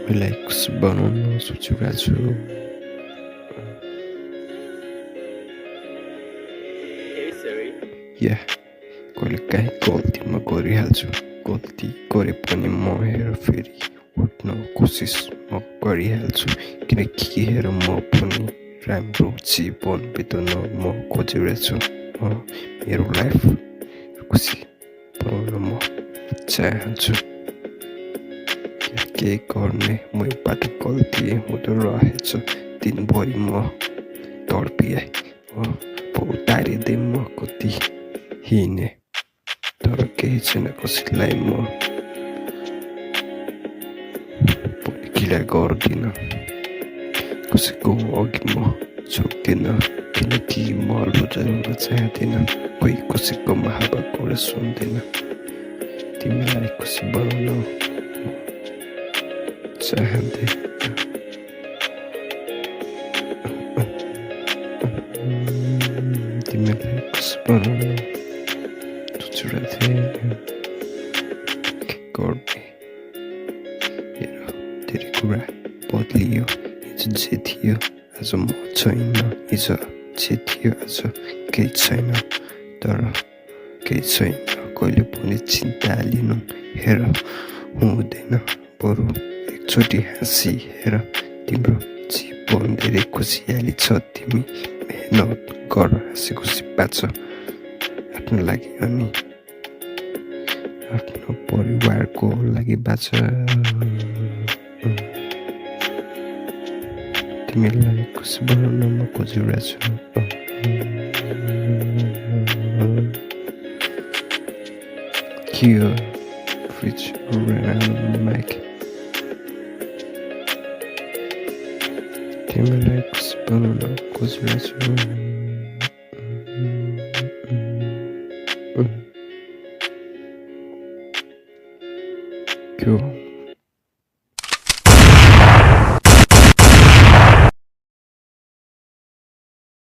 मलाई खुसी बनाउन सोचिरहेको छु। या कहिलेकाहीँ गल्ती म गरिहाल्छु। गल्ती गरे पनि म हेर फेरि उठ्न कोसिस म गरिहाल्छु, किनकि हेर म पनि राम्रो जीवन बिताउन म खोजिरहेछु। मेरो लाइफ खुसी बनाउन म चाहन्छु। के गर्ने मैबाट गल्ती हुँदो रहेछ। दिनभरि म तडपिएँ, पौतारिँदै म कति हिँडेँ, तर केही छैन। कसैलाई म किरा गर्दिनँ, कसैको अघि म झुक्दिनँ, किनकि म लुजर हुन चाहदिनँ। कोही कसैको महाबत कुरा सुन्दिनँ। तिमीलाई खुसी बनाउन चाहन्थे। तिमीलाई खुसी बनाउन सोचिरहेको थिएँ। गर्ने हेर धेरै कुरा बदलियो। हिजो जे थियो आज म छैन, हिजो जे थियो आज केही छैन, तर केही छैन कहिले पनि चिन्ता लिनु हेर हुँदैन। बरु एकचोटि हाँसी हेर, तिम्रो जीवन धेरै खुसियाली छ। तिमी मेहनत गर, हाँसी खुसी बाँच आफ्नो लागि अनि आफ्नो परिवारको लागि बाँच। तिमीलाई खुसी बनाउन म खोजिरहेछु। Here, which around mic. Tiमीलाई खुसी बनाउन खोजिरहेछु। क्यों